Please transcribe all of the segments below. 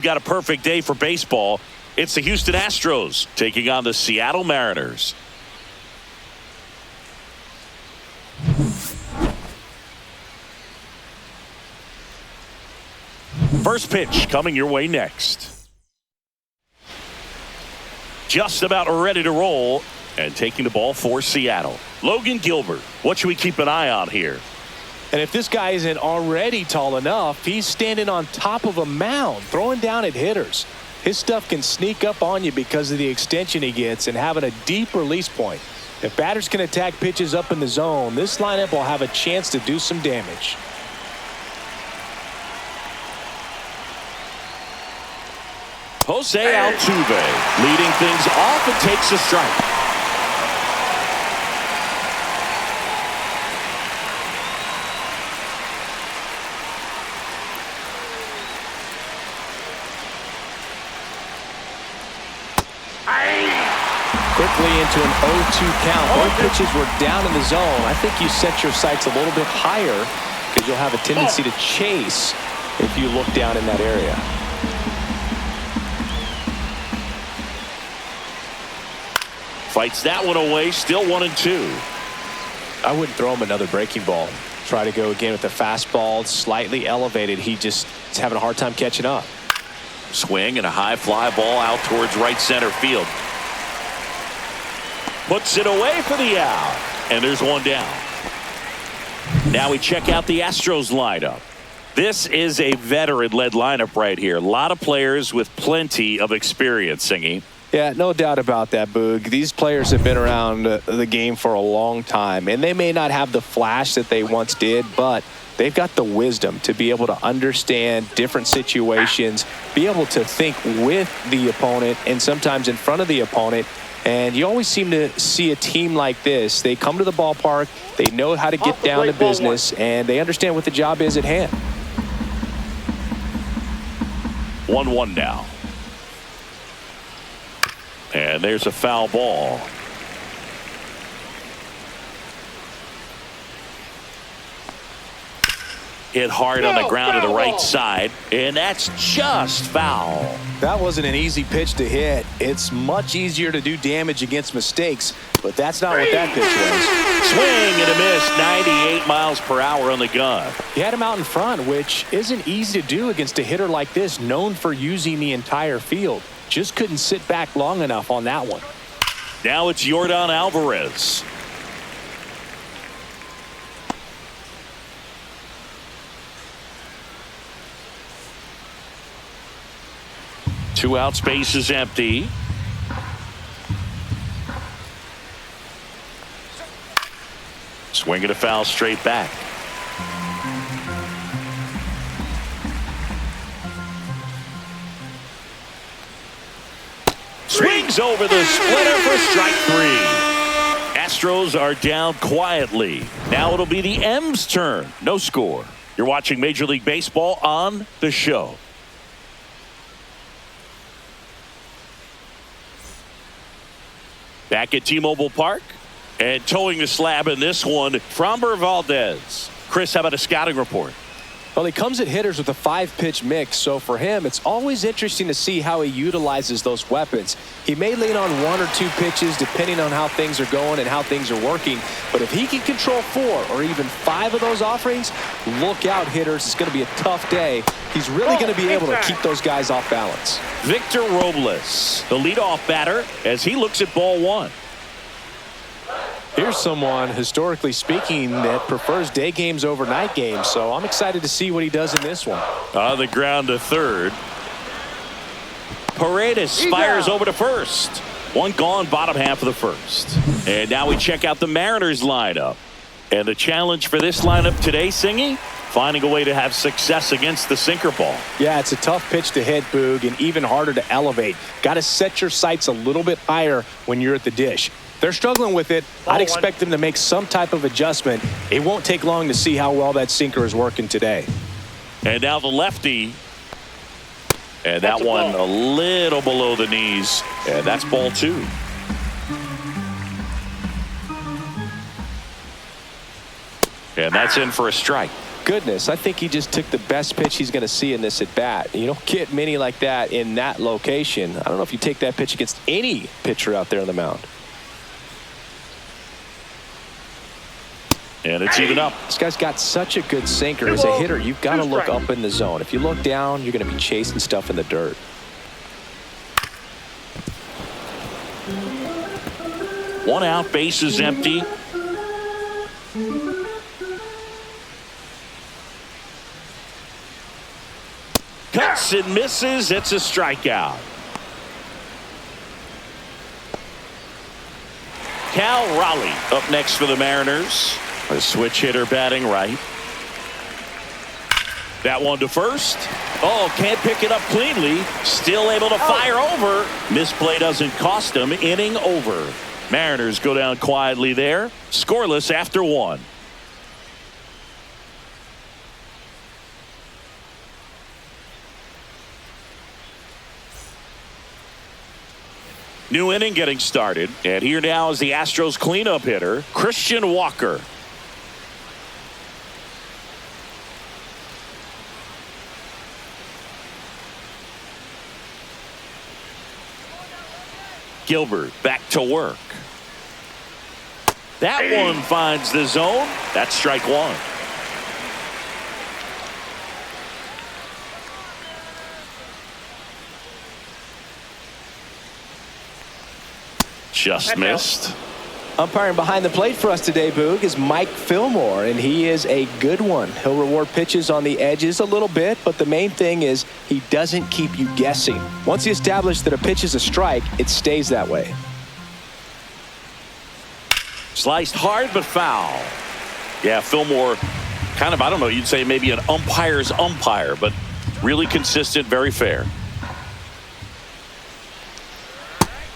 Got a perfect day for baseball. It's the Houston Astros taking on the Seattle Mariners. First pitch coming your way next. Just about ready to roll and taking the ball for Seattle. Logan Gilbert. What should we keep an eye on here? And if this guy isn't already tall enough, he's standing on top of a mound, throwing down at hitters. His stuff can sneak up on you because of the extension he gets and having a deep release point. If batters can attack pitches up in the zone, this lineup will have a chance to do some damage. Jose Altuve leading things off and takes a strike. Quickly into an 0-2 count. Both pitches were down in the zone. I think you set your sights a little bit higher because you'll have a tendency to chase if you look down in that area. Fights that one away. Still 1-2. I wouldn't throw him another breaking ball. Try to go again with the fastball, slightly elevated. He just is having a hard time catching up. Swing and a high fly ball out towards right center field. Puts it away for the out. And there's one down. Now we check out the Astros lineup. This is a veteran-led lineup right here. A lot of players with plenty of experience, Singy. Yeah, no doubt about that, Boog. These players have been around the game for a long time, and they may not have the flash that they once did, but they've got the wisdom to be able to understand different situations, be able to think with the opponent and sometimes in front of the opponent. And you always seem to see a team like this. They come to the ballpark, they know how to get down to business, and they understand what the job is at hand. 1-1 now. And there's a foul ball. Hit hard on the ground to the right side, and that's just foul. That wasn't an easy pitch to hit. It's much easier to do damage against mistakes, but that's not what that pitch was. Swing and a miss, 98 miles per hour on the gun. He had him out in front, which isn't easy to do against a hitter like this, known for using the entire field. Just couldn't sit back long enough on that one. Now it's Yordan Alvarez. Two out, space is empty. Swinging a foul straight back. Swings over the splitter for strike three. Astros are down quietly. Now it'll be the M's turn. No score. You're watching Major League Baseball on The Show. Back at T-Mobile Park, and towing the slab in this one, Framber Valdez. Chris, how about a scouting report? Well, he comes at hitters with a 5-pitch mix, so for him, it's always interesting to see how he utilizes those weapons. He may lean on 1 or 2 pitches depending on how things are going and how things are working, but if he can control 4 or even 5 of those offerings, look out, hitters. It's going to be a tough day. He's really going to be able to keep those guys off balance. Victor Robles, the leadoff batter, as he looks at ball 1. Here's someone, historically speaking, that prefers day games over night games, so I'm excited to see what he does in this one. On the ground to third. Paredes fires over to first. One gone, bottom half of the first. And now we check out the Mariners lineup. And the challenge for this lineup today, Singy, finding a way to have success against the sinker ball. Yeah, it's a tough pitch to hit, Boog, and even harder to elevate. Got to set your sights a little bit higher when you're at the dish. They're struggling with it. I'd expect them to make some type of adjustment. It won't take long to see how well that sinker is working today. And now the lefty. And that one a little below the knees. And that's ball 2. And that's in for a strike. goodness. I think he just took the best pitch he's going to see in this at-bat. You don't get many like that in that location. I don't know if you take that pitch against any pitcher out there on the mound. And it's even up. This guy's got such a good sinker. As a hitter, you've got to look up in the zone. If you look down, you're going to be chasing stuff in the dirt. One out, base is empty. Cuts and misses. It's a strikeout. Cal Raleigh up next for the Mariners. A switch hitter batting right. That one to first. Oh, can't pick it up cleanly. Still able to fire over. Misplay doesn't cost him. Inning over. Mariners go down quietly there. Scoreless after one. New inning getting started. And here now is the Astros cleanup hitter, Christian Walker. Gilbert back to work. That one finds the zone. That's strike one. Just missed. Umpiring behind the plate for us today, Boog, is Mike Fillmore, and he is a good one. He'll reward pitches on the edges a little bit, but the main thing is he doesn't keep you guessing. Once he establishes that a pitch is a strike, it stays that way. Sliced hard but foul. Yeah, Fillmore, kind of, I don't know, you'd say maybe an umpire's umpire, but really consistent, very fair.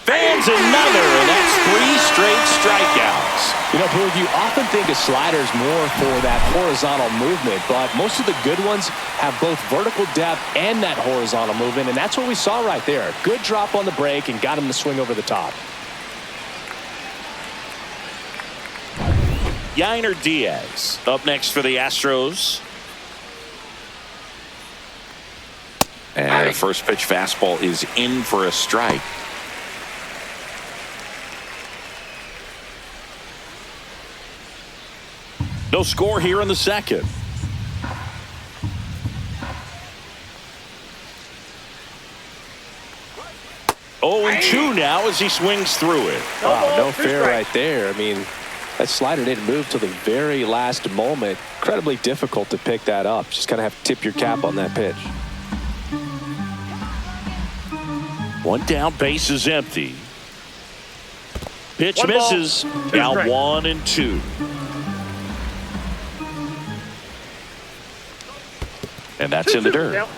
Fans another, and that's 3 straight strikeouts. You know, Boog, you often think of sliders more for that horizontal movement, but most of the good ones have both vertical depth and that horizontal movement, and that's what we saw right there. Good drop on the break and got him to swing over the top. Yainer Diaz up next for the Astros. And the first pitch fastball is in for a strike. No score here in the second. 0-2 now as he swings through it. Wow, no fair right there. I mean, that slider didn't move till the very last moment. Incredibly difficult to pick that up. Just kind of have to tip your cap on that pitch. One down, base is empty. Pitch misses. Now 1-2. And that's in the dirt.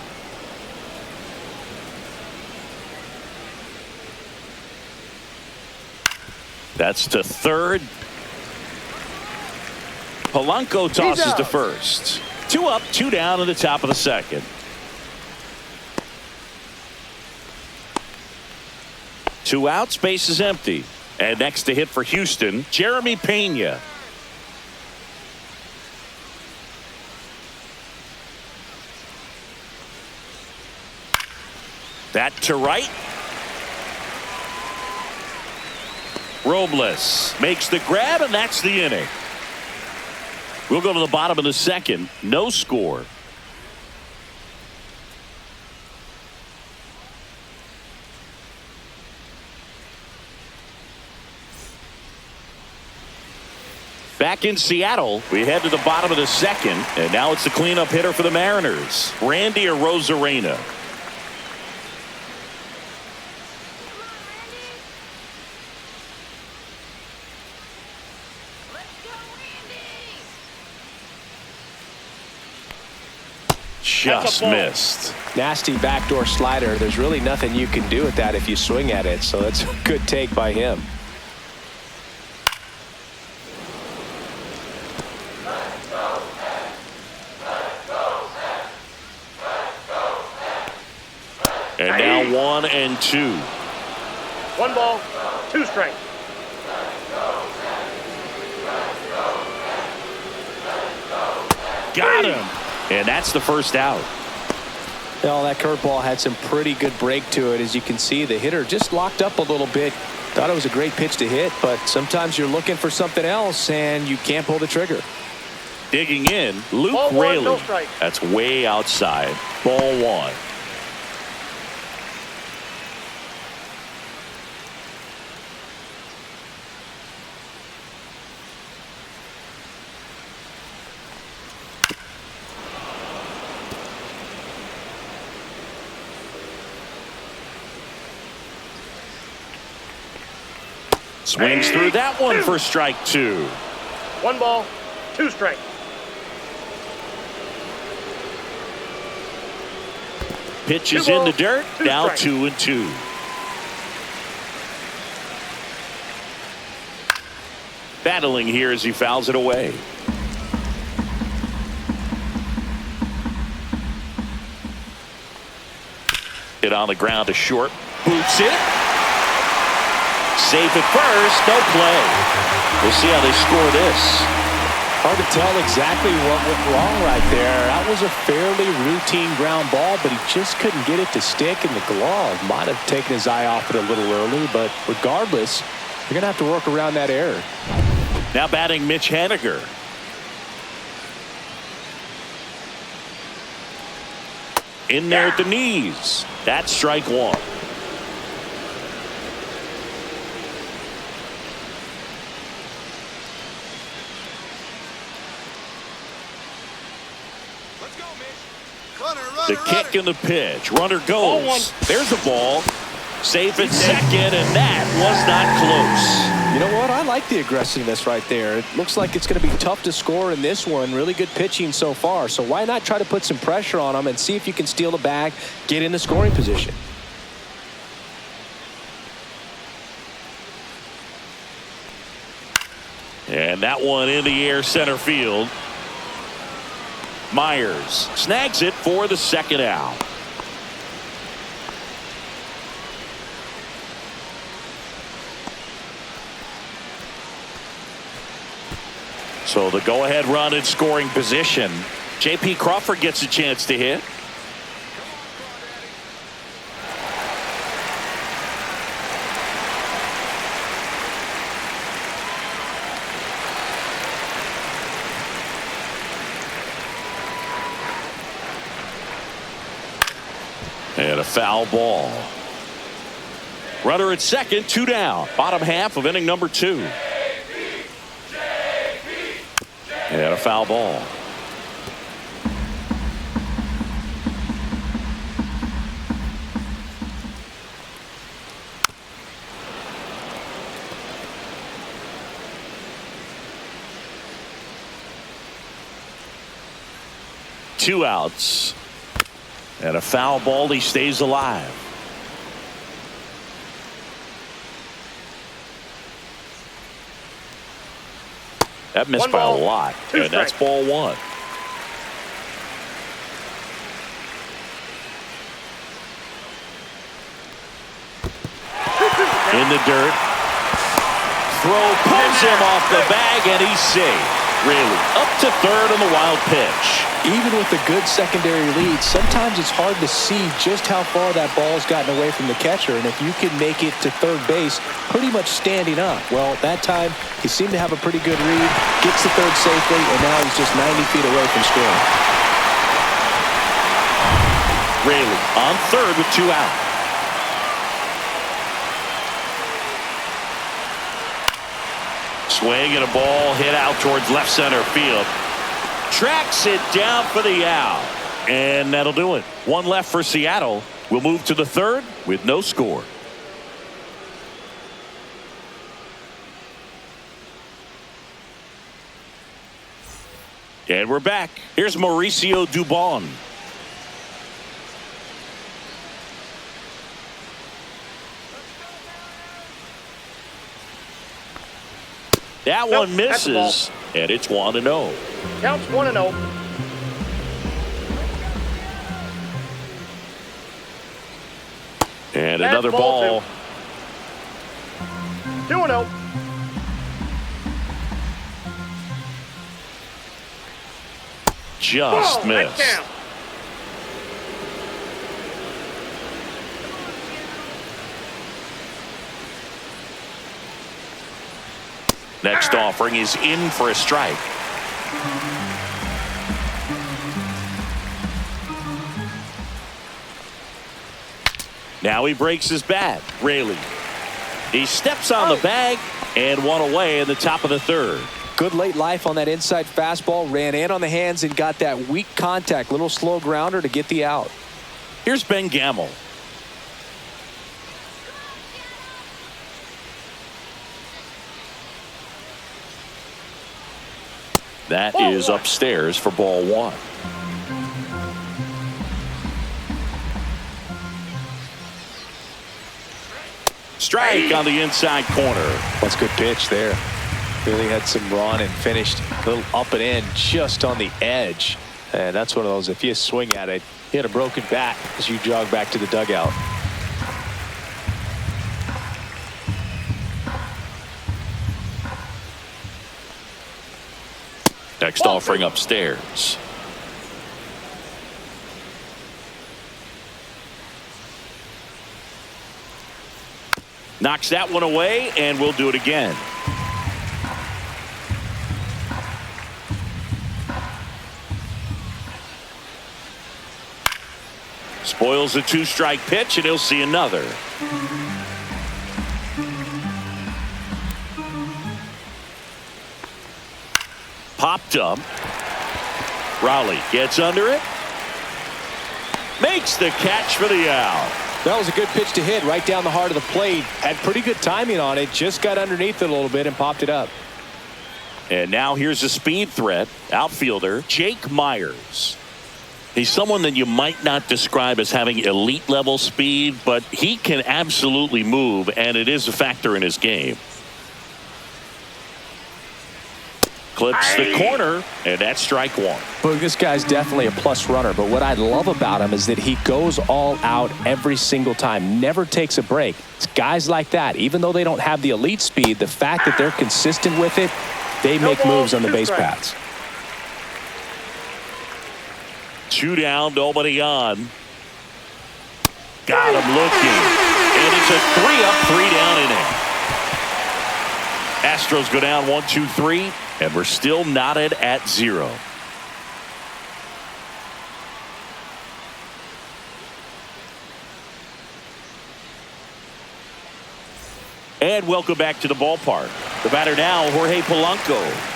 That's to third. Polanco tosses to first. 2 up, 2 down in the top of the second. Two outs, base is empty. And next to hit for Houston, Jeremy Pena. That to right. Robles makes the grab, and that's the inning. We'll go to the bottom of the second. No score. Back in Seattle, we head to the bottom of the second, and now it's the cleanup hitter for the Mariners, Randy Arozarena. Just missed. Nasty backdoor slider. There's really nothing you can do with that if you swing at it, so that's a good take by him. And now 1-2. 1 ball, 2 strikes. got him. And that's the first out. Well, that curveball had some pretty good break to it. As you can see, the hitter just locked up a little bit. Thought it was a great pitch to hit, but sometimes you're looking for something else and you can't pull the trigger. Digging in, Luke Ball one, Raley. no strike. That's way outside. Ball one. Swings through that one for strike two. 1 ball, 2 strikes. Pitch is in the dirt. Now 2-2. Battling here as he fouls it away. Hit on the ground to short. Boots it. Safe at first. No play. We'll see how they score this. Hard to tell exactly what went wrong right there. That was a fairly routine ground ball, but he just couldn't get it to stick in the glove. Might have taken his eye off it a little early, but regardless, you're going to have to work around that error. Now batting Mitch Haniger. In there at the knees. That's strike one. The kick and the pitch. Runner goes. There's a ball. Safe at second, and that was not close. You know what? I like the aggressiveness right there. It looks like it's going to be tough to score in this one. Really good pitching so far. So why not try to put some pressure on them and see if you can steal the bag, get in the scoring position. And that one in the air center field. Myers snags it for the second out. So the go-ahead run in scoring position. J.P. Crawford gets a chance to hit. And a foul ball. Runner at second, 2 down. Bottom half of inning number 2. And a foul ball. Two outs. And a foul ball. He stays alive. That missed by a lot. And that's ball one. In the dirt. Throw pulls him off the bag, and he's safe. Really, up to third on the wild pitch. Even with a good secondary lead, sometimes it's hard to see just how far that ball's gotten away from the catcher. And if you can make it to third base pretty much standing up, well, that time he seemed to have a pretty good read, gets to third safely, and now he's just 90 feet away from scoring. Raley on third with 2 out. Swing and a ball hit out towards left center field. Tracks it down for the out. And that'll do it. One left for Seattle. We'll move to the third with no score. And we're back. Here's Mauricio Dubon. That one misses, and it's 1-0. Counts 1-0. And another ball. 2-0. just missed. Next offering is in for a strike. Now he breaks his bat. Raley. He steps on the bag and one away in the top of the third. Good late life on that inside fastball. Ran in on the hands and got that weak contact. Little slow grounder to get the out. Here's Ben Gamel. That is upstairs for ball one. Strike on the inside corner. That's a good pitch there. Really had some run and finished a little up and in just on the edge. And that's one of those, if you swing at it, hit a broken bat as you jog back to the dugout. Next offering upstairs. Knocks that one away, and we'll do it again. Spoils a two-strike pitch, and he'll see another. Popped up. Rowley gets under it. Makes the catch for the out. That was a good pitch to hit right down the heart of the plate. Had pretty good timing on it. Just got underneath it a little bit and popped it up. And now here's a speed threat. Outfielder Jake Myers. He's someone that you might not describe as having elite level speed, but he can absolutely move, and it is a factor in his game. Clips the corner, and that's strike one. Well, this guy's definitely a plus runner, but what I love about him is that he goes all out every single time, never takes a break. It's guys like that, even though they don't have the elite speed, the fact that they're consistent with it, they make moves on the base paths. 2 down, nobody on. Got him looking. And it's a 3-up, 3-down inning. Astros go down 1-2-3, and we're still knotted at 0. And welcome back to the ballpark. The batter now, Jorge Polanco.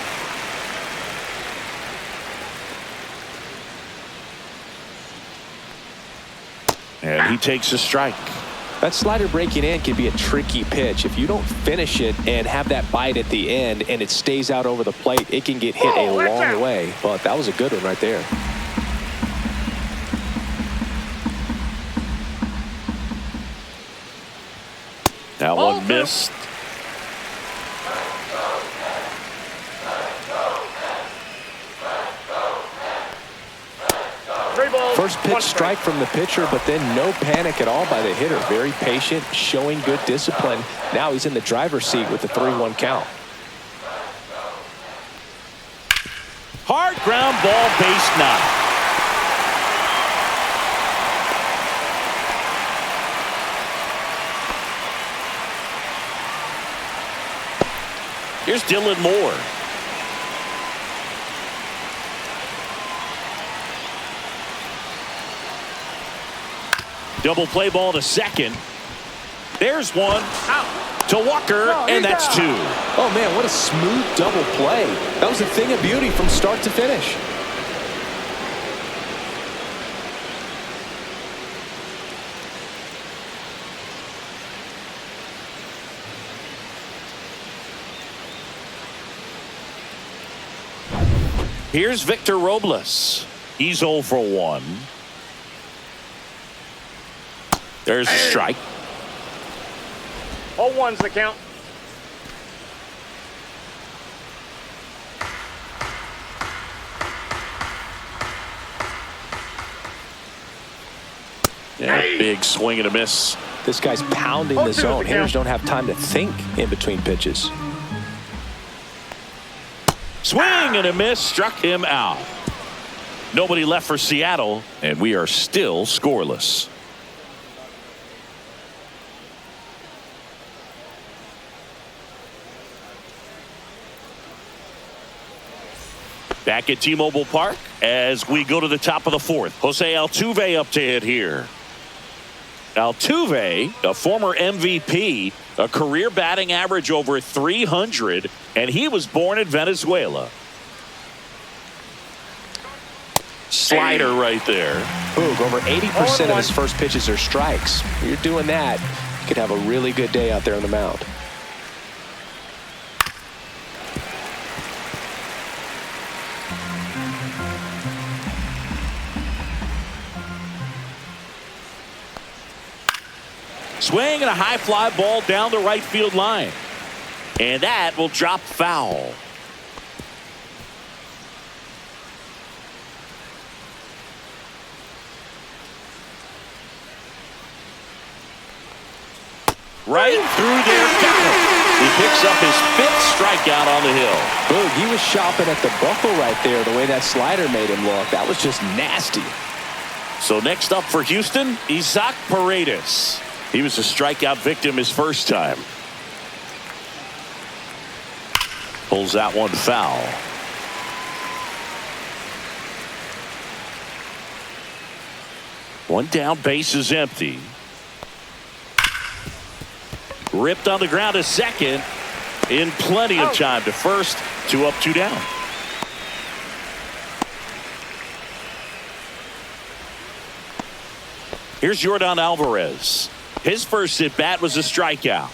And he takes a strike. That slider breaking in can be a tricky pitch. If you don't finish it and have that bite at the end and it stays out over the plate, it can get hit a long way. But that was a good one right there. That one missed. First pitch strike from the pitcher, but then no panic at all by the hitter. Very patient, showing good discipline. Now he's in the driver's seat with the 3-1 count. Hard ground ball, base knock. Here's Dylan Moore. Double play ball to second. There's one out to Walker, and that's 2. Oh, man, what a smooth double play. That was a thing of beauty from start to finish. Here's Victor Robles. He's 0 for 1. There's a strike. 0-1's the count. Yeah, big swing and a miss. This guy's pounding the zone. Hitters don't have time to think in between pitches. Swing and a miss, struck him out. Nobody left for Seattle, and we are still scoreless. Back at T-Mobile Park as we go to the top of the fourth. Jose Altuve up to hit here. Altuve, a former MVP, a career batting average over 300, and he was born in Venezuela. Slider right there. Boog, over 80% of his first pitches are strikes. When you're doing that, you could have a really good day out there on the mound. Swing and a high fly ball down the right field line. And that will drop foul. Right through there, got him. He picks up his 5th strikeout on the hill. Boog, he was shopping at the buckle right there, the way that slider made him look. That was just nasty. So next up for Houston, Isaac Paredes. He was a strikeout victim his first time. Pulls that one foul. One down, base is empty. Ripped on the ground to second. In plenty of time to first. 2 up, 2 down. Here's Yordan Alvarez. His first at bat was a strikeout.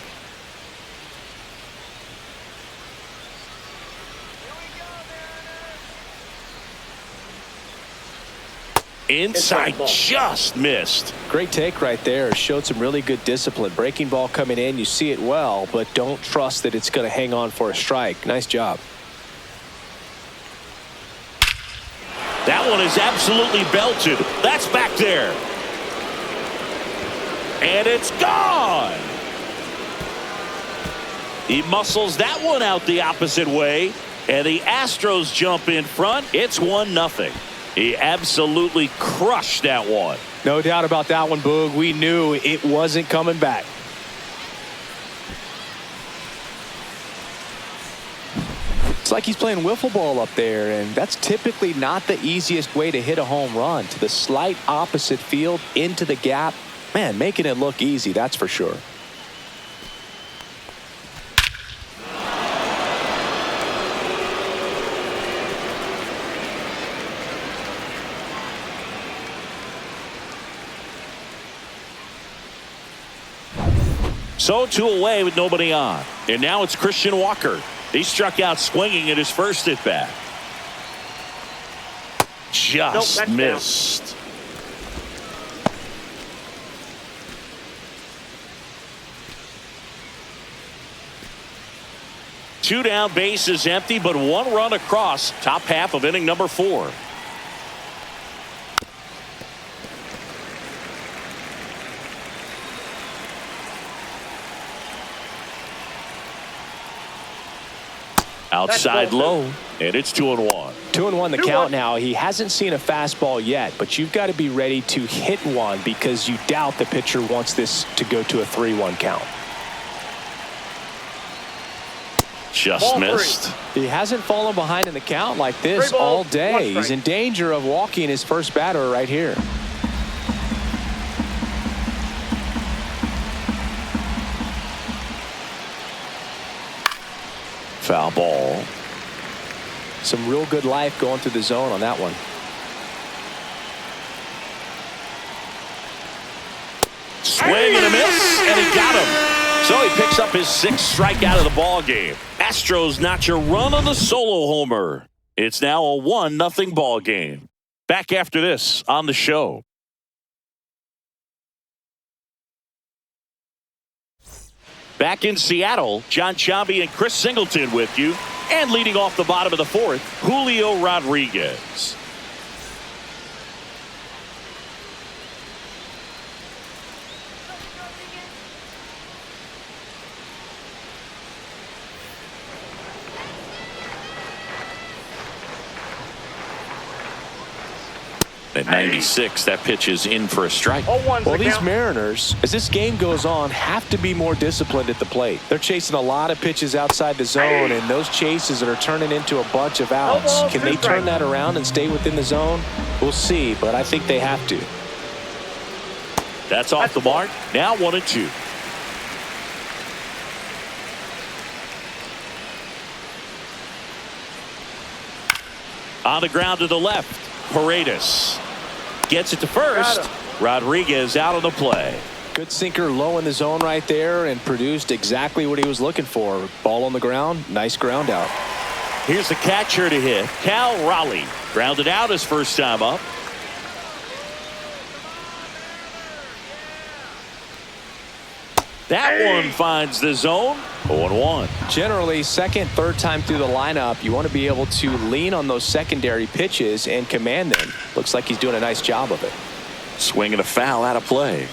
Inside, just missed. Great take right there. Showed some really good discipline. Breaking ball coming in, you see it well, but don't trust that it's going to hang on for a strike. Nice job. That one is absolutely belted. That's back there. And it's gone. He muscles that one out the opposite way. And the Astros jump in front. It's 1-0. He absolutely crushed that one. No doubt about that one, Boog. We knew it wasn't coming back. It's like he's playing wiffle ball up there, and that's typically not the easiest way to hit a home run. To the slight opposite field, into the gap. Man, making it look easy, that's for sure. So 2 away with nobody on. And now it's Christian Walker. He struck out swinging at his first at bat. Just missed. Two down, base is empty, but 1 run across. Top half of inning number 4. Outside low, and it's 2-1. 2-1 the count now. He hasn't seen a fastball yet, but you've got to be ready to hit one because you doubt the pitcher wants this to go to a 3-1 count. Just missed. He hasn't fallen behind in the count like this all day. He's in danger of walking his first batter right here. Foul ball. Some real good life going through the zone on that one. Swing and a miss, and he got him. So he picks up his 6th strikeout of the ball game. Astros notch a run on the solo homer. It's now a 1-0 ball game. Back after this on the show. Back in Seattle, John Chambi and Chris Singleton with you. And leading off the bottom of the 4th, Julio Rodriguez. At 96, that pitch is in for a strike. Well, these Mariners, as this game goes on, have to be more disciplined at the plate. They're chasing a lot of pitches outside the zone, and those chases are turning into a bunch of outs. Can they turn that around and stay within the zone? We'll see, but I think they have to. That's off the mark. Now 1-2. On the ground to the left, Paredes gets it to first. Rodriguez out of the play. Good sinker low in the zone right there and produced exactly what he was looking for. Ball on the ground, nice ground out. Here's the catcher to hit. Cal Raleigh grounded out his first time up. That one finds the zone. 0-1. Generally, second, third time through the lineup, you want to be able to lean on those secondary pitches and command them. Looks like he's doing a nice job of it. Swing and a foul out of play.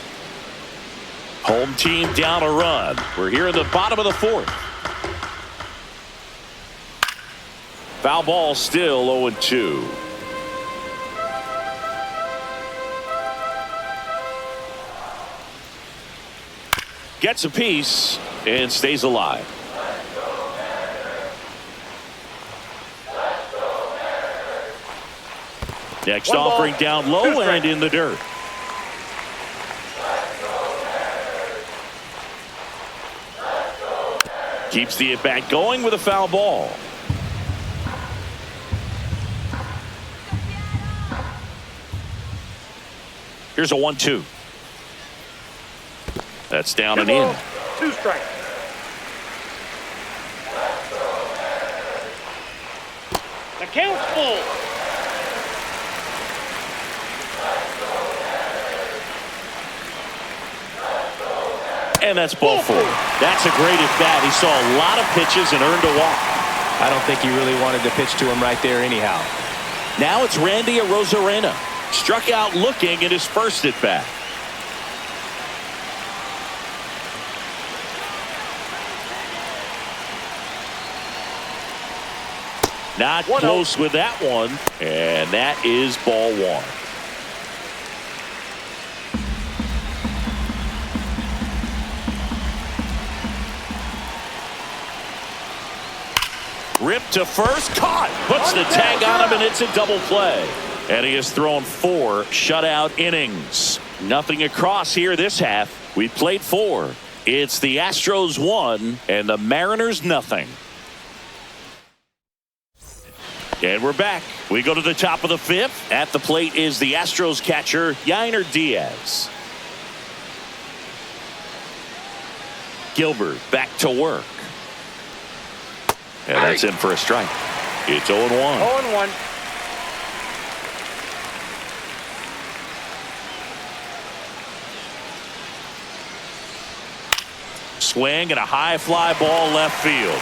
Home team down a run. We're here in the bottom of the fourth. Foul ball still 0-2. Gets a piece and stays alive. Next offering down low and in the dirt. Keeps the at-bat going with a foul ball. Here's a 1-2. That's down and in. 2 strikes. The count's full. And that's ball 4. That's a great at bat. He saw a lot of pitches and earned a walk. I don't think he really wanted to pitch to him right there anyhow. Now it's Randy Arozarena. Struck out looking at his first at bat. Not close with that one, and that is ball 1. Ripped to first, caught, puts the tag on him, and it's a double play. And he has thrown 4 shutout innings. Nothing across here this half. We played 4. It's the Astros 1 and the Mariners nothing. And we're back. We go to the top of the 5th. At the plate is the Astros catcher, Yainer Diaz. Gilbert back to work. And that's in for a strike. It's 0-1. 0-1. Swing and a high fly ball left field.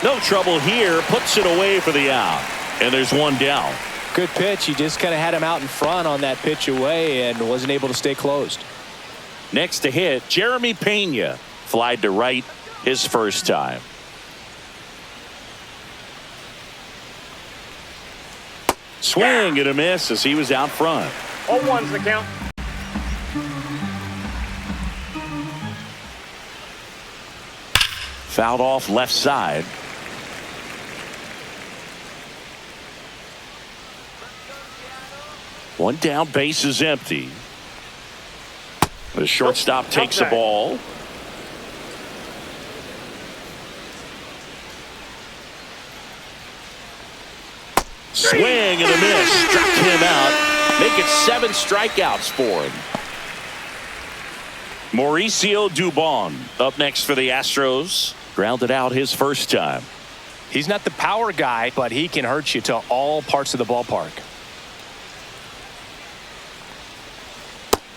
No trouble here. Puts it away for the out. And there's one down. Good pitch. He just kind of had him out in front on that pitch away and wasn't able to stay closed. Next to hit, Jeremy Pena. Flied to right his first time. Swing and a miss as he was out front. 0-1's the count. Fouled off left side. One down, base is empty. The shortstop takes the ball. Swing and a miss. Struck him out. Make it 7 strikeouts for him. Mauricio Dubon up next for the Astros. Grounded out his first time. He's not the power guy, but he can hurt you to all parts of the ballpark.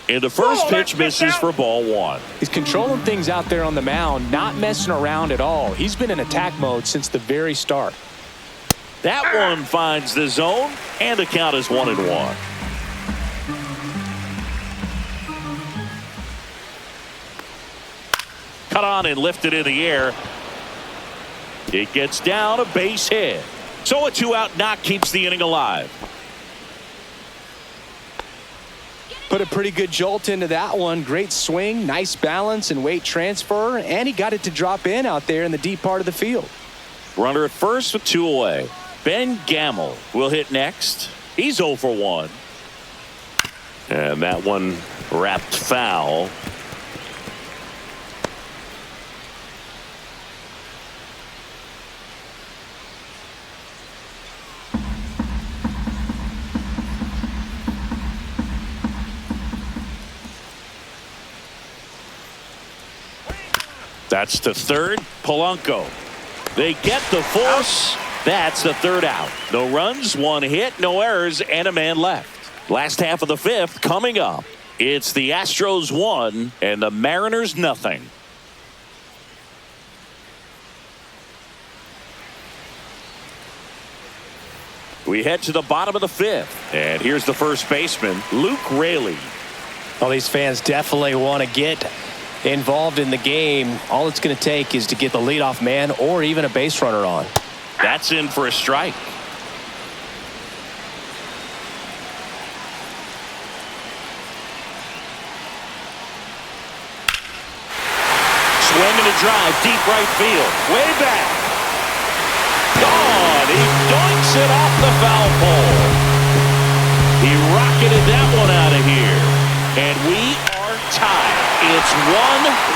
And the first pitch misses for ball 1. He's controlling things out there on the mound, not messing around at all. He's been in attack mode since the very start. That one finds the zone, and the count is 1-1. Cut on and lifted in the air. It gets down, a base hit. So a 2-out knock keeps the inning alive. Put a pretty good jolt into that one. Great swing, nice balance and weight transfer, and he got it to drop in out there in the deep part of the field. Runner at first with 2 away. Ben Gamble will hit next. He's 0 for 1. And that one wrapped foul. That's to third. Polanco. They get the force. That's the third out. No runs, 1 hit, no errors, and a man left. Last half of the 5th coming up. It's the Astros 1 and the Mariners nothing. We head to the bottom of the 5th. And here's the first baseman, Luke Raley. Well, these fans definitely want to get involved in the game. All it's going to take is to get the leadoff man or even a base runner on. That's in for a strike. Swing and a drive, deep right field, way back. Gone. He dunks it off the foul pole. He rocketed that one out of here. And we are tied. It's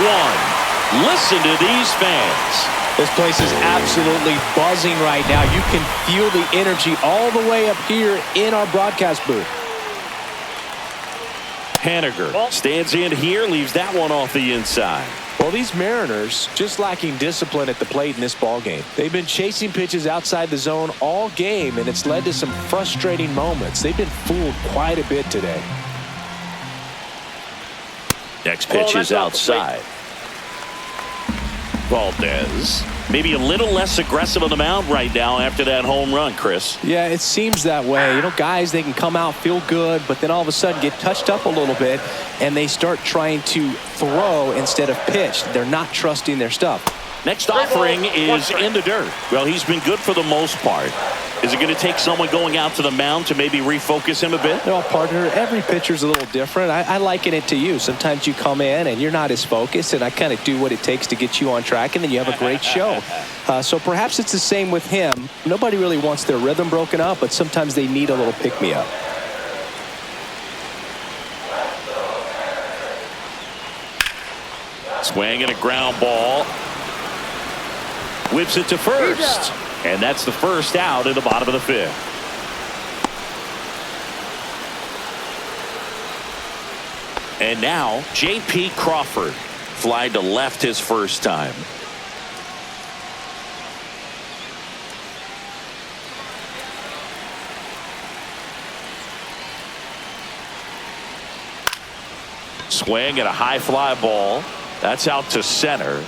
1-1. Listen to these fans. This place is absolutely buzzing right now. You can feel the energy all the way up here in our broadcast booth. Haniger stands in here, leaves that one off the inside. Well, these Mariners just lacking discipline at the plate in this ball game. They've been chasing pitches outside the zone all game, and it's led to some frustrating moments. They've been fooled quite a bit today. Next pitch is outside. Valdez maybe a little less aggressive on the mound right now after that home run, Chris. Yeah, it seems that way. You know, guys, they can come out, feel good, but then all of a sudden get touched up a little bit, and they start trying to throw instead of pitch. They're not trusting their stuff. Next offering is in the dirt. Well, he's been good for the most part. Is it going to take someone going out to the mound to maybe refocus him a bit? Well, partner, every pitcher's a little different. I liken it to you. Sometimes you come in and you're not as focused, and I kind of do what it takes to get you on track, and then you have a great show. So perhaps it's the same with him. Nobody really wants their rhythm broken up, but sometimes they need a little pick-me-up. Swing and a ground ball. Whips it to first. And that's the first out in the bottom of the 5th. And now J.P. Crawford flied to left his first time. Swing and a high fly ball. That's out to center.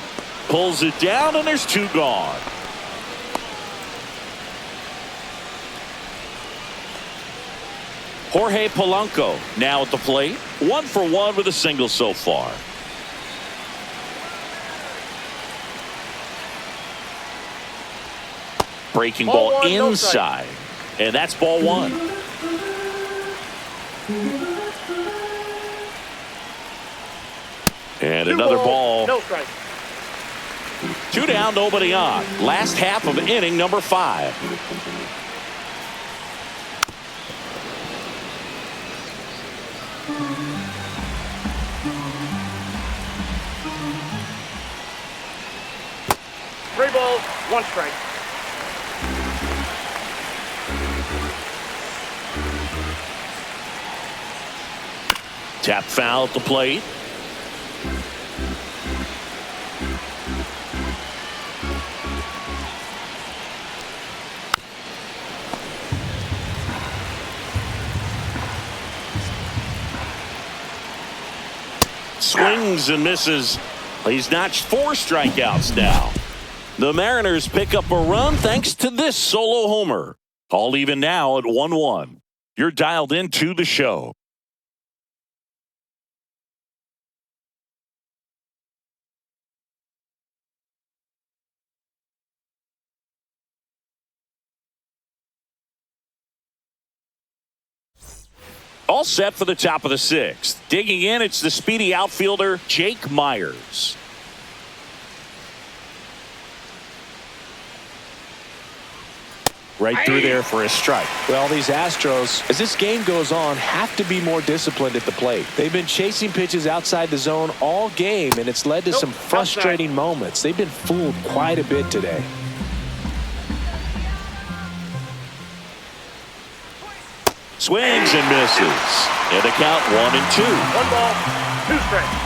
Pulls it down, and there's 2 gone. Jorge Polanco now at the plate. 1 for 1 with a single so far. Breaking ball Ball 1, no inside. And that's ball 1. And another ball. No strike. 2 down, nobody on. Last half of inning number 5. Three balls, 1 strike. Tap foul at the plate. Swings and misses. He's notched 4 strikeouts now. The Mariners pick up a run thanks to this solo homer. All even now at 1-1. You're dialed into the show. All set for the top of the sixth. Digging in, it's the speedy outfielder, Jake Myers. Right through there for a strike. Well, these Astros, as this game goes on, have to be more disciplined at the plate. They've been chasing pitches outside the zone all game, and it's led to some frustrating moments. They've been fooled quite a bit today. Swings and misses. And the count 1-2. 1 ball, 2 strikes.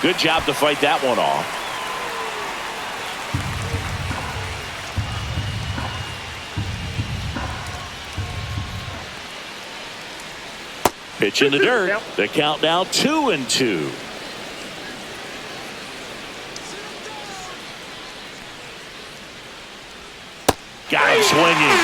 Good job to fight that one off. Pitch in the dirt. The count now 2-2. Got him swinging.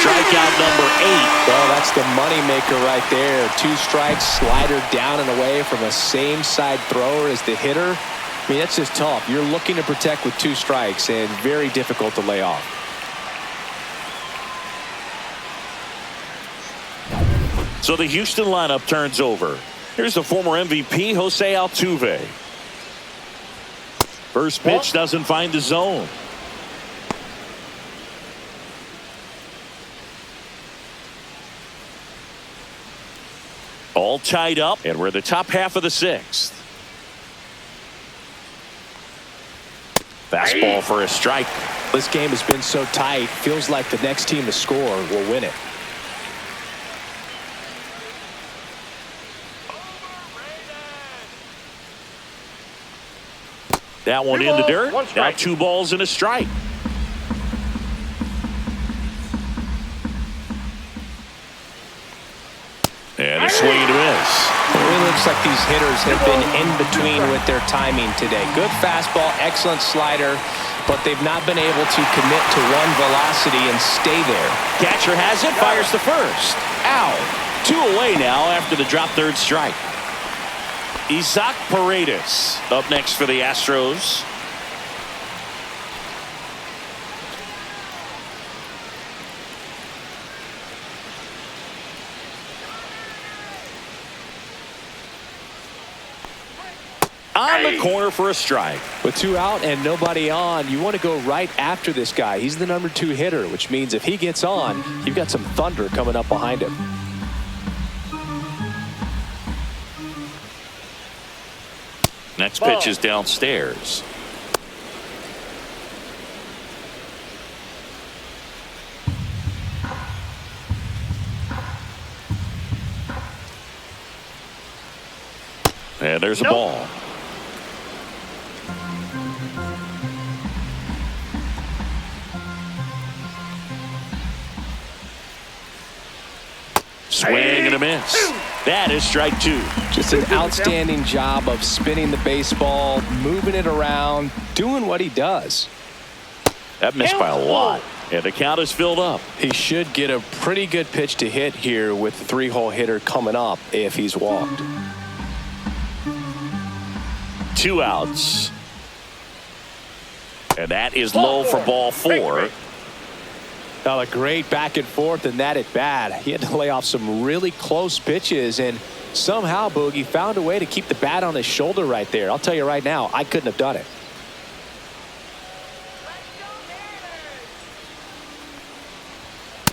Strikeout number 8. Well, that's the moneymaker right there. 2 strikes, slider down and away from a same side thrower as the hitter. I mean, that's just tough. You're looking to protect with 2 strikes and very difficult to lay off. So the Houston lineup turns over. Here's the former MVP, Jose Altuve. First pitch doesn't find the zone. All tied up, and we're the top half of the sixth. Fastball for a strike. This game has been so tight, feels like the next team to score will win it. That one in the dirt. Now 2 balls and a strike. And a swing and a miss. It really looks like these hitters have been in between with their timing today. Good fastball, excellent slider, but they've not been able to commit to one velocity and stay there. Catcher has it, fires the first. Ow. 2 away now after the drop third strike. Isaac Paredes up next for the Astros. On the corner for a strike. With 2 out and nobody on, you want to go right after this guy. He's the number 2 hitter, which means if he gets on, you've got some thunder coming up behind him. Next pitch is downstairs. And there's a ball. Swing and a miss. That is strike 2. Just an outstanding job of spinning the baseball, moving it around, doing what he does. That missed by a lot. And the count is filled up. He should get a pretty good pitch to hit here with the 3-hole hitter coming up if he's walked. 2 outs. And that is low for ball 4. Now a great back and forth in that at bat. He had to lay off some really close pitches, and somehow Boogie found a way to keep the bat on his shoulder right there. I'll tell you right now, I couldn't have done it.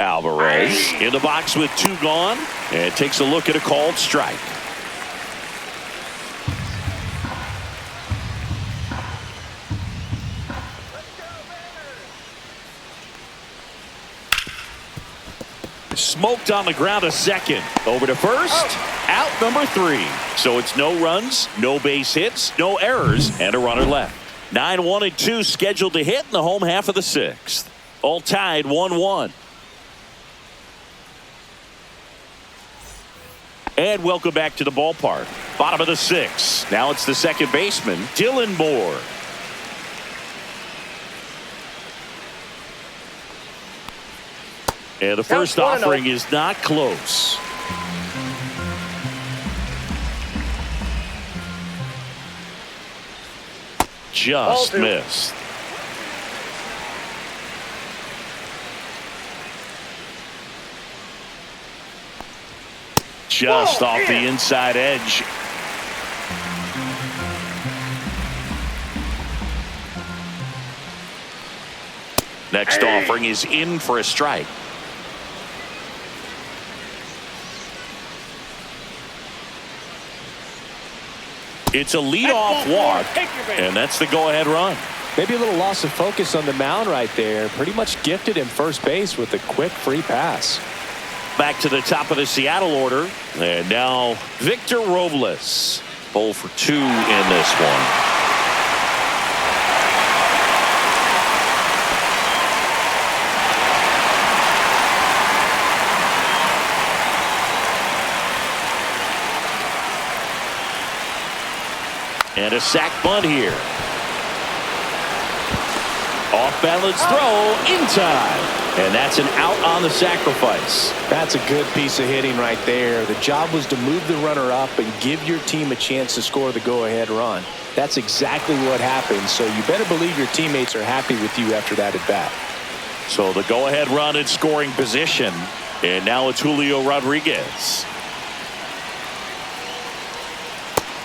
Alvarez in the box with 2 gone, and takes a look at a called strike. Smoked on the ground a second. Over to first. Out number 3. So it's no runs, no base hits, no errors, and a runner left. 9-1-2 scheduled to hit in the home half of the 6th. All tied 1-1. And welcome back to the ballpark. Bottom of the 6th. Now it's the second baseman, Dylan Moore. And the first offering is not close. Just missed. just off the inside edge. Next offering is in for a strike. It's a leadoff walk, and that's the go-ahead run. Maybe a little loss of focus on the mound right there. Pretty much gifted him first base with a quick free pass. Back to the top of the Seattle order. And now Victor Robles. 0 for 2 in this one. And a sac bunt here. Off balance throw in time. And that's an out on the sacrifice. That's a good piece of hitting right there. The job was to move the runner up and give your team a chance to score the go-ahead run. That's exactly what happened. So you better believe your teammates are happy with you after that at bat. So the go-ahead run in scoring position. And now it's Julio Rodriguez.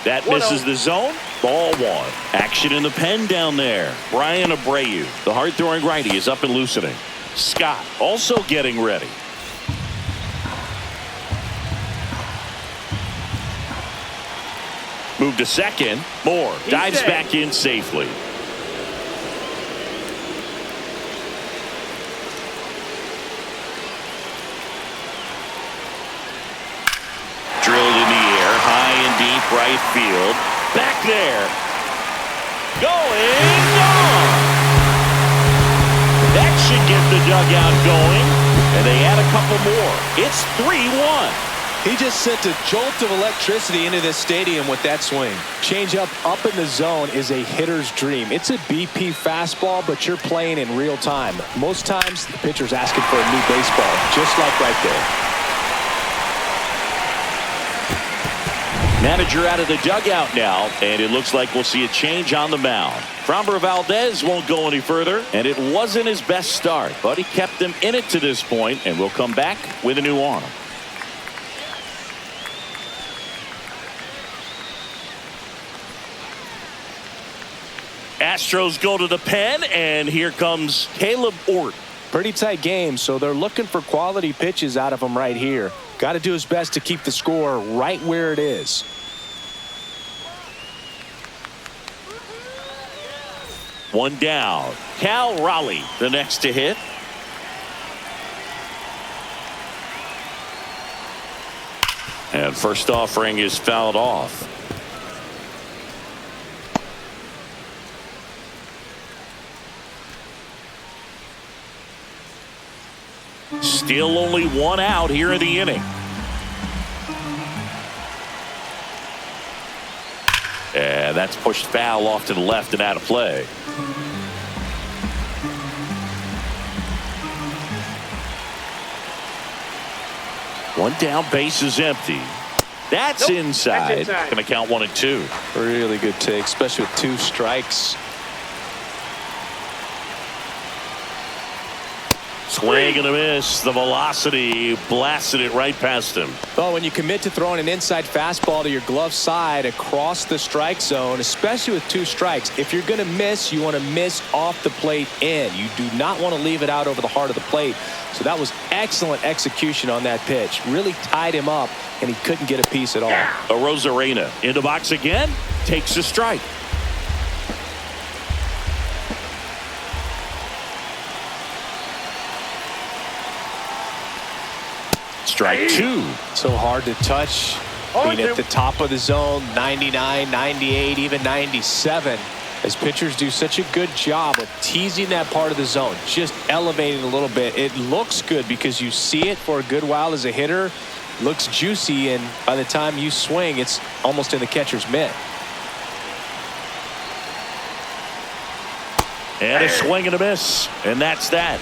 That misses the zone. Ball 1. Action in the pen down there. Brian Abreu, the hard-throwing righty, is up and loosening. Scott also getting ready. Move to second. Moore dives back in safely. Drilled in the air, high and deep right field. Back there. Going gone. That should get the dugout going. And they add a couple more. It's 3-1. He just sent a jolt of electricity into this stadium with that swing. Changeup up in the zone is a hitter's dream. It's a BP fastball, but you're playing in real time. Most times, the pitcher's asking for a new baseball, just like right there. Manager out of the dugout now, and it looks like we'll see a change on the mound. Framber Valdez won't go any further, and it wasn't his best start, but he kept them in it to this point, and we'll come back with a new arm. Astros go to the pen, and here comes Caleb Ort. Pretty tight game, so they're looking for quality pitches out of him right here. Got to do his best to keep the score right where it is. One down. Cal Raleigh, the next to hit. And first offering is fouled off. Still only one out here in the inning. And that's pushed foul off to the left and out of play. One down, base is empty. That's inside. Going to count 1 and 2. Really good take, especially with 2 strikes. Swing and a miss. The velocity blasted it right past him. Well, when you commit to throwing an inside fastball to your glove side across the strike zone, especially with 2 strikes, if you're going to miss, you want to miss off the plate in. You do not want to leave it out over the heart of the plate. So that was excellent execution on that pitch. Really tied him up, and he couldn't get a piece at all. Arozarena in the box again. Takes a strike. Strike 2. So hard to touch. Being at the top of the zone, 99, 98, even 97. As pitchers do such a good job of teasing that part of the zone, just elevating a little bit. It looks good because you see it for a good while as a hitter. Looks juicy, and by the time you swing, it's almost in the catcher's mitt. And a swing and a miss. And that's that.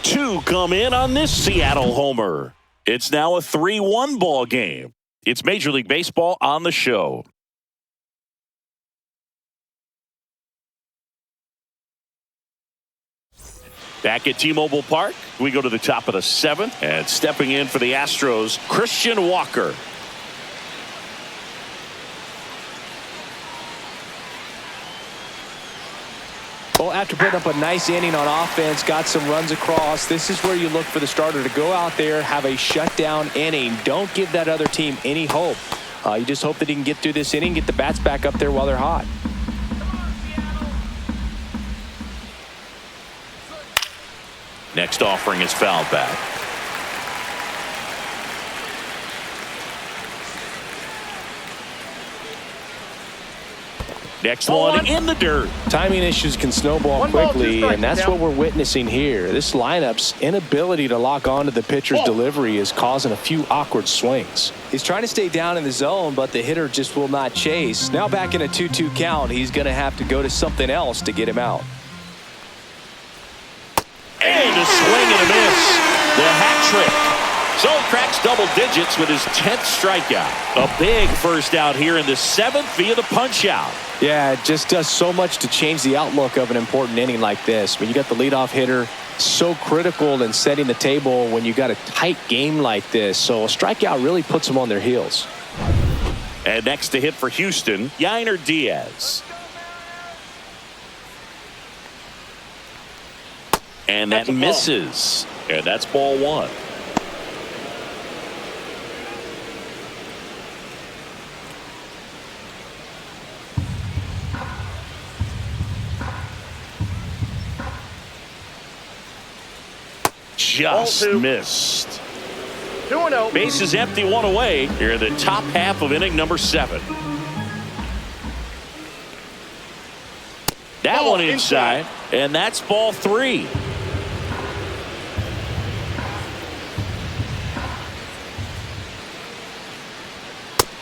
2 come in on this Seattle homer. It's now a 3-1 ball game. It's Major League Baseball on the show. Back at T-Mobile Park, we go to the top of the 7th, and stepping in for the Astros, Christian Walker. Well, after putting up a nice inning on offense, got some runs across, this is where you look for the starter to go out there, have a shutdown inning. Don't give that other team any hope. You just hope that he can get through this inning, get the bats back up there while they're hot. Next offering is fouled back. Next one in the dirt. Timing issues can snowball quickly, and that's what we're witnessing here. This lineup's inability to lock onto the pitcher's delivery is causing a few awkward swings. He's trying to stay down in the zone, but the hitter just will not chase. Now back in a 2-2 count, he's going to have to go to something else to get him out. And a swing and a miss. The hat trick. So cracks double digits with his 10th strikeout. A big first out here in the 7th via the punch out. Yeah, it just does so much to change the outlook of an important inning like this. When you got the leadoff hitter, so critical in setting the table when you got a tight game like this. So a strikeout really puts them on their heels. And next to hit for Houston, Yainer Diaz. And that misses. And that's ball 1. Just missed. 2-0. Base is empty, 1 away. Here in the top half of inning number 7. That one inside, and that's ball 3.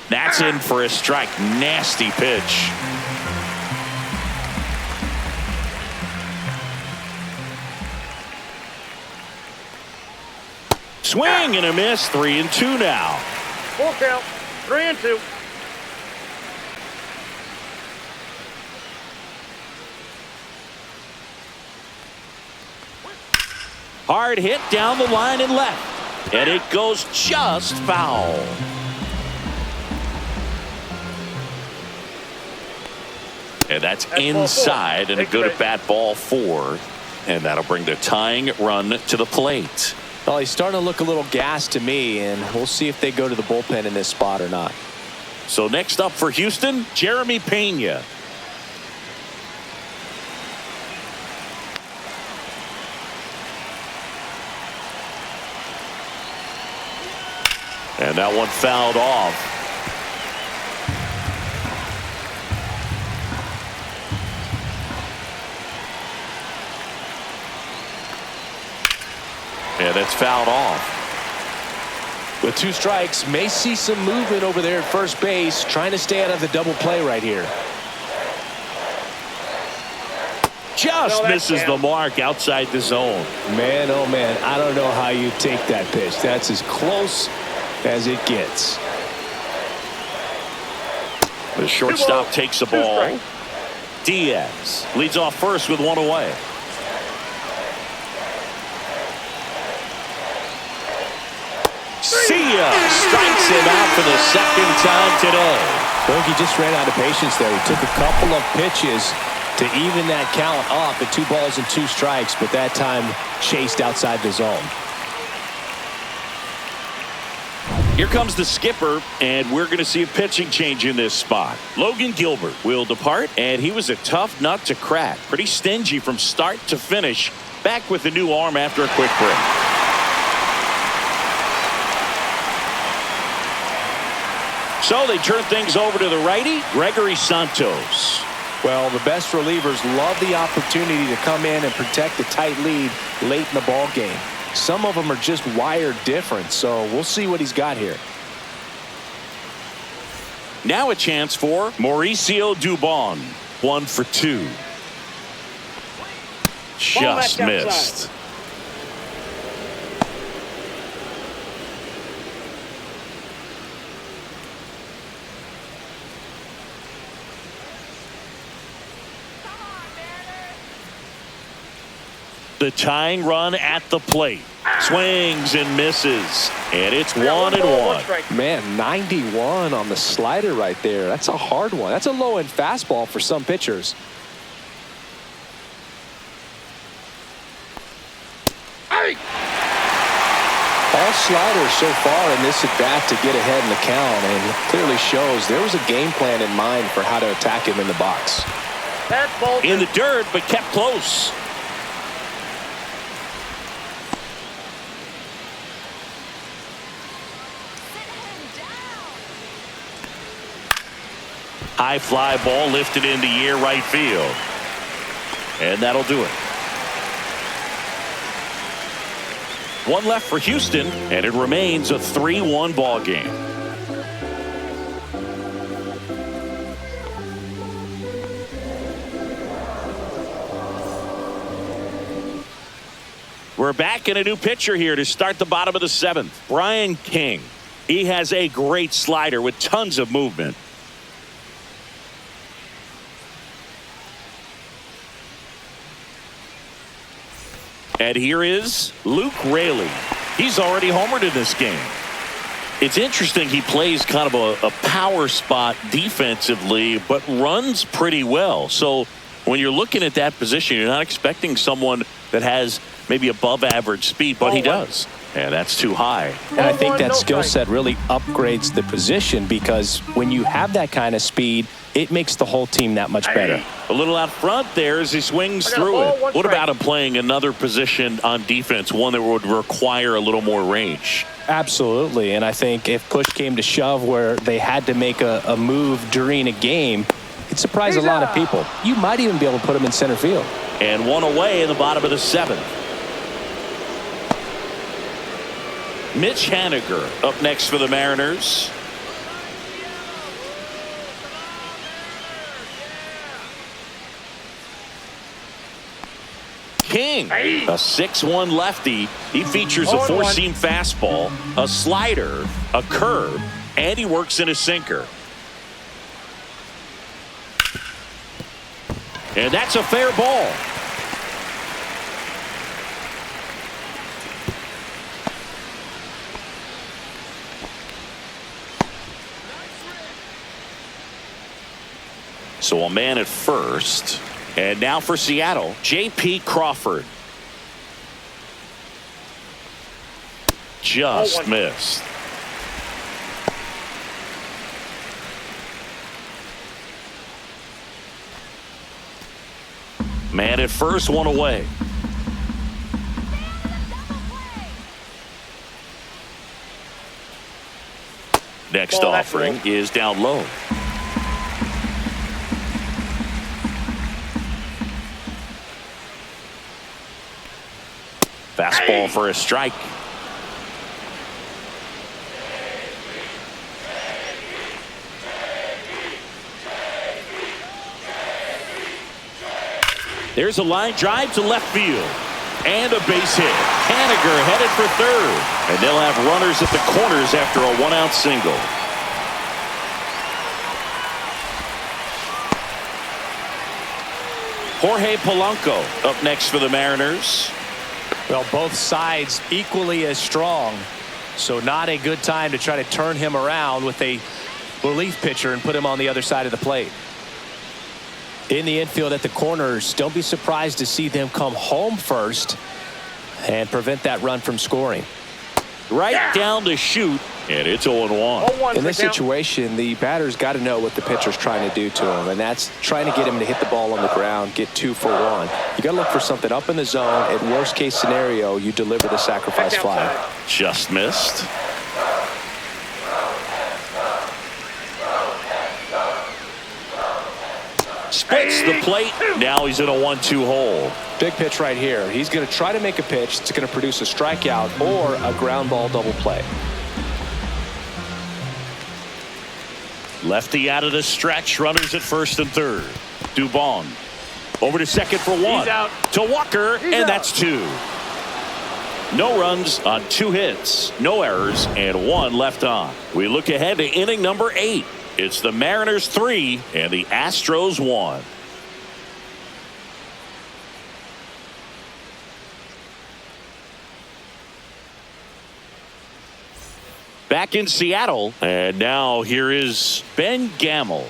That's in for a strike. Nasty pitch. Swing and a miss. 3-2 now. Full count. 3-2. Hard hit down the line and left. And it goes just foul. And that's inside, and a good at bat, ball 4. And that'll bring the tying run to the plate. Well, he's starting to look a little gassed to me, and we'll see if they go to the bullpen in this spot or not. So next up for Houston, Jeremy Pena. And that one fouled off. Yeah, that's fouled off. With 2 strikes, may see some movement over there at first base, trying to stay out of the double play right here. Just misses the mark outside the zone. Man, oh man, I don't know how you take that pitch. That's as close as it gets. The shortstop takes the ball. Diaz leads off first with 1 away. See ya! Strikes him out for the 2nd time today. I think he just ran out of patience there. He took a couple of pitches to even that count up at 2 balls and 2 strikes, but that time chased outside the zone. Here comes the skipper, and we're going to see a pitching change in this spot. Logan Gilbert will depart, and he was a tough nut to crack. Pretty stingy from start to finish. Back with the new arm after a quick break. So they turn things over to the righty, Gregory Santos. Well, the best relievers love the opportunity to come in and protect a tight lead late in the ball game. Some of them are just wired different, so we'll see what he's got here. Now a chance for Mauricio Dubon. 1 for 2. Just missed. The tying run at the plate. Swings and misses. And it's 1-1. Man, 91 on the slider right there. That's a hard one. That's a low-end fastball for some pitchers. All sliders so far in this at-bat to get ahead in the count, and it clearly shows there was a game plan in mind for how to attack him in the box. In the dirt, but kept close. High fly ball lifted into the air right field. And that'll do it. One left for Houston, and it remains a 3-1 ball game. We're back in a new pitcher here to start the bottom of the 7th. Brian King. He has a great slider with tons of movement. And here is Luke Raley. He's already homered in this game. It's interesting he plays kind of a power spot defensively, but runs pretty well. So when you're looking at that position, you're not expecting someone that has maybe above average speed, but he does. And that's too high. And I think that skill set really upgrades the position, because when you have that kind of speed, it makes the whole team that much better. A little out front there as he swings through it. What about him playing another position on defense, one that would require a little more range? Absolutely. And I think if push came to shove where they had to make a move during a game, it surprised a lot of people. You might even be able to put him in center field. And one away in the bottom of the 7th. Mitch Haniger up next for the Mariners. King, a 6-1 lefty. He features a four-seam fastball, a slider, a curve, and he works in a sinker. And that's a fair ball. So a man at first. And now for Seattle, J.P. Crawford. Just missed. Man at first, one away. Next offering is down low. Fastball for a strike. There's a line drive to left field. And a base hit. Haniger headed for third. And they'll have runners at the corners after a one-out single. Jorge Polanco up next for the Mariners. Well, both sides equally as strong, so not a good time to try to turn him around with a relief pitcher and put him on the other side of the plate. In the infield at the corners, don't be surprised to see them come home first and prevent that run from scoring. Right down the chute, and it's 0-1. In this situation, the batter's got to know what the pitcher's trying to do to him, and that's trying to get him to hit the ball on the ground, get 2 for 1. You got to look for something up in the zone. At worst case scenario, you deliver the sacrifice fly. Just missed. Splits the plate. Now he's in a 1-2 hole. Big pitch right here. He's going to try to make a pitch that's going to produce a strikeout or a ground ball double play. Lefty out of the stretch. Runners at first and third. Dubon over to second for 1. He's out. To Walker, and that's 2. No runs on 2 hits, no errors, and 1 left on. We look ahead to inning number 8. It's the Mariners 3 and the Astros 1. Back in Seattle, and now here is Ben Gamel.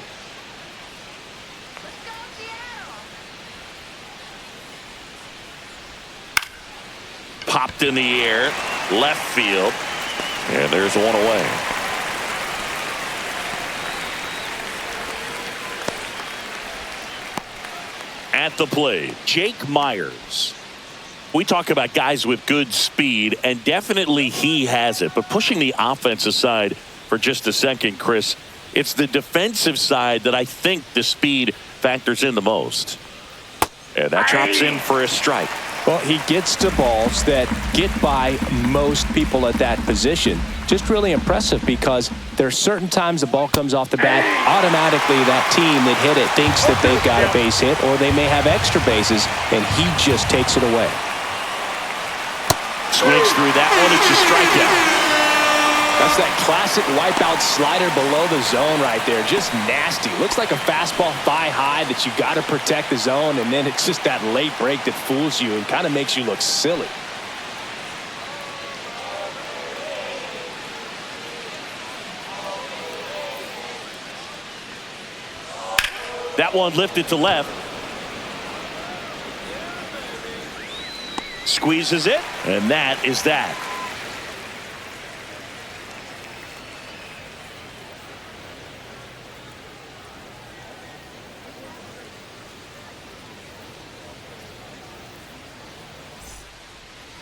Popped in the air, left field, and there's one away. At the plate, Jake Myers. We talk about guys with good speed, and definitely he has it. But pushing the offense aside for just a second, Chris, it's the defensive side that I think the speed factors in the most. And that drops in for a strike. Well, he gets to balls that get by most people at that position. Just really impressive because there are certain times the ball comes off the bat, automatically that team that hit it thinks that they've got a base hit or they may have extra bases, and he just takes it away. Swings through that one. It's a strikeout. That's that classic wipeout slider below the zone right there. Just nasty. Looks like a fastball thigh high that you got to protect the zone, and then it's just that late break that fools you and kind of makes you look silly. That one lifted to left. Squeezes it, and that is that.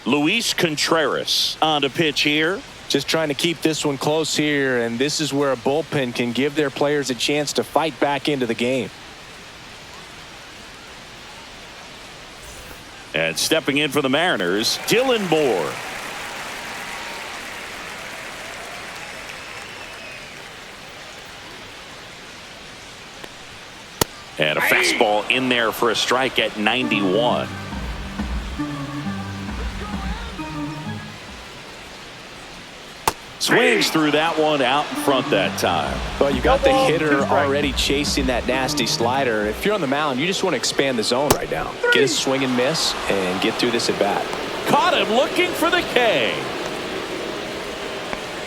Luis Contreras on the pitch here. Just trying to keep this one close here, and this is where a bullpen can give their players a chance to fight back into the game. And stepping in for the Mariners, Dylan Moore. And a fastball in there for a strike at 91. Swings through that one out in front that time. Well, you got the hitter already chasing that nasty slider. If you're on the mound, you just want to expand the zone right now. Get a swing and miss and get through this at bat. Caught him looking for the K.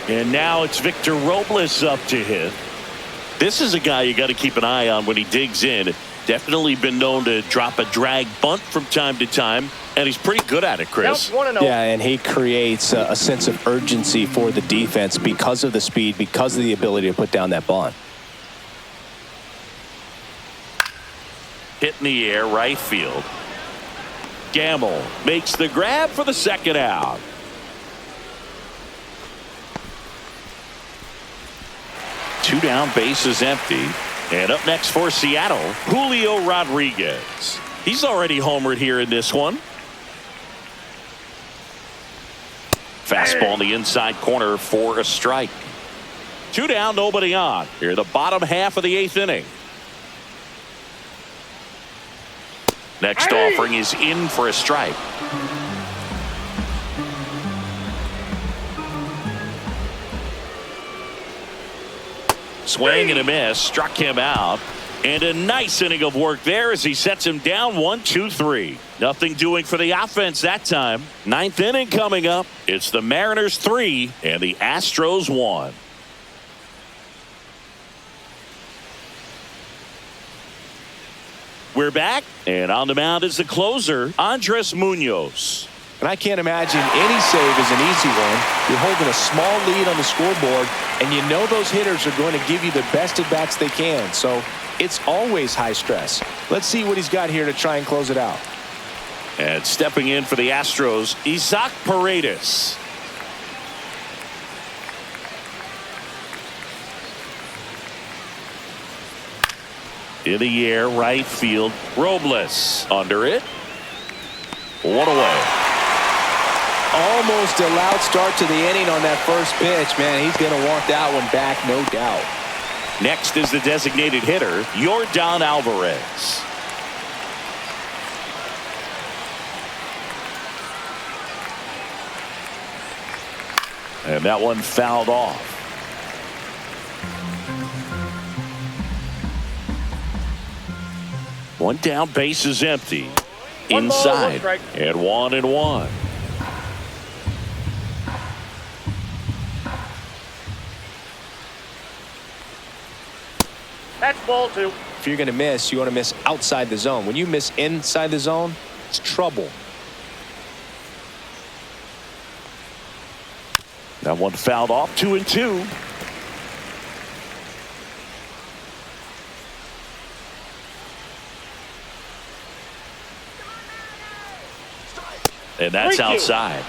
And now it's Victor Robles up to hit. This is a guy you got to keep an eye on when he digs in. Definitely been known to drop a drag bunt from time to time, and he's pretty good at it, Chris. Yeah, and he creates a sense of urgency for the defense because of the speed, because of the ability to put down that bunt. Hit in the air, right field. Gamel makes the grab for the second out. Two down, bases empty. And up next for Seattle, Julio Rodriguez. He's already homered here in this one. Fastball in the inside corner for a strike. Two down, nobody on. Here the bottom half of the eighth inning. Next offering is in for a strike. Swing and a miss, struck him out. And a nice inning of work there as he sets him down 1-2-3. Nothing doing for the offense that time. Ninth inning coming up. It's the Mariners 3 and the Astros 1. We're back, and on the mound is the closer, Andres Munoz. And I can't imagine any save is an easy one. You're holding a small lead on the scoreboard, and you know those hitters are going to give you the best at-bats they can. So it's always high stress. Let's see what he's got here to try and close it out. And stepping in for the Astros, Isaac Paredes. In the air, right field, Robles under it. One away. Almost a loud start to the inning on that first pitch, man. He's going to want that one back, no doubt. Next is the designated hitter, Yordan Alvarez. And that one fouled off. One down, base is empty. Inside, and 1-1. That's ball 2. If you're going to miss, you want to miss outside the zone. When you miss inside the zone, it's trouble. That one fouled off. 2-2. And that's 3-2. outside.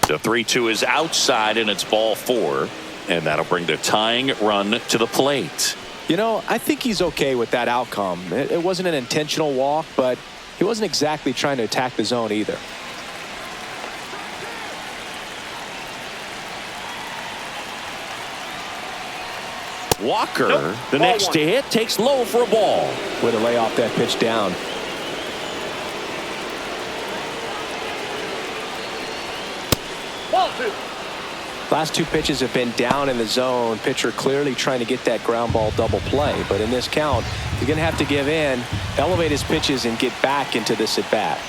The 3-2 is outside, and it's ball 4. And that'll bring the tying run to the plate. You know, I think he's okay with that outcome. It wasn't an intentional walk, but he wasn't exactly trying to attack the zone either. Walker, Nope. the Ball next 1. to hit, takes low for a ball. Way to lay off that pitch down. Ball 2. Last 2 pitches have been down in the zone. Pitcher clearly trying to get that ground ball double play. But in this count, you're going to have to give in, elevate his pitches, and get back into this at bat.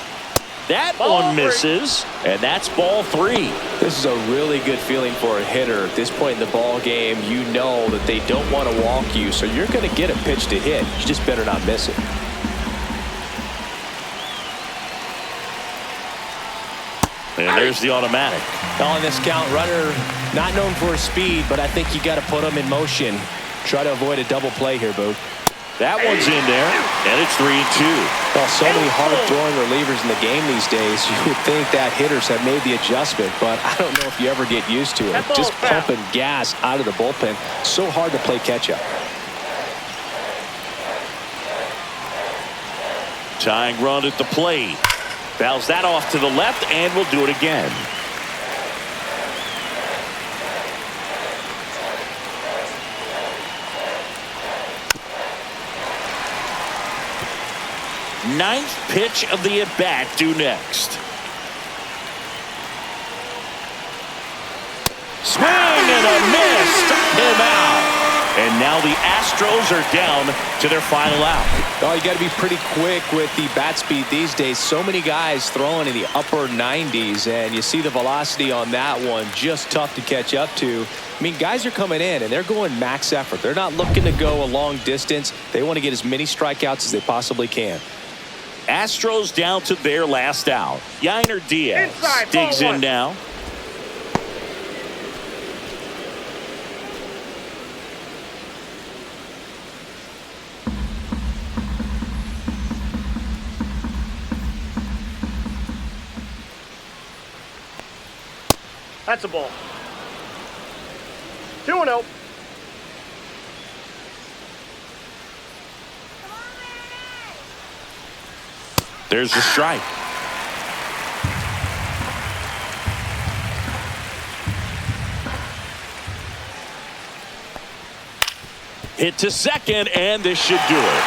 That Ball one 3. misses, and that's ball 3. This is a really good feeling for a hitter. At this point in the ball game, you know that they don't want to walk you, so you're going to get a pitch to hit. You just better not miss it. And there's the automatic. On this count, runner not known for his speed, but I think you got to put him in motion. Try to avoid a double play here, Boog. That one's in there, and it's 3-2. Well, so many hard-throwing relievers in the game these days. You would think that hitters have made the adjustment, but I don't know if you ever get used to it. That ball's Just foul. pumping gas out of the bullpen. So hard to play catch-up. Tying run at the plate. Fouls that off to the left, and we'll do it again. Ninth pitch of the at-bat due next. Swing and a miss. Struck him out. And now the Astros are down to their final out. Oh, you got to be pretty quick with the bat speed these days. So many guys throwing in the upper 90s, and you see the velocity on that one. Just tough to catch up to. I mean, guys are coming in, and they're going max effort. They're not looking to go a long distance. They want to get as many strikeouts as they possibly can. Astros down to their last out. Yainer Diaz Inside, digs ball in 1. now. That's a ball. 2-0. There's the strike. Hit to second, and this should do it.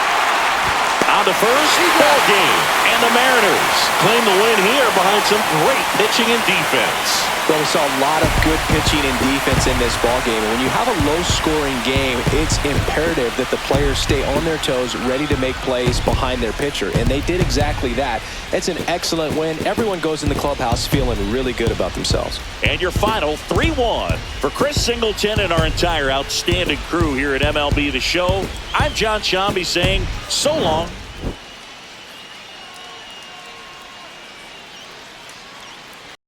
On to first, ball game. And the Mariners claim the win here behind some great pitching and defense. Well, we saw a lot of good pitching and defense in this ballgame. And when you have a low-scoring game, it's imperative that the players stay on their toes, ready to make plays behind their pitcher. And they did exactly that. It's an excellent win. Everyone goes in the clubhouse feeling really good about themselves. And your final 3-1 for Chris Singleton and our entire outstanding crew here at MLB The Show. I'm John Shambi saying so long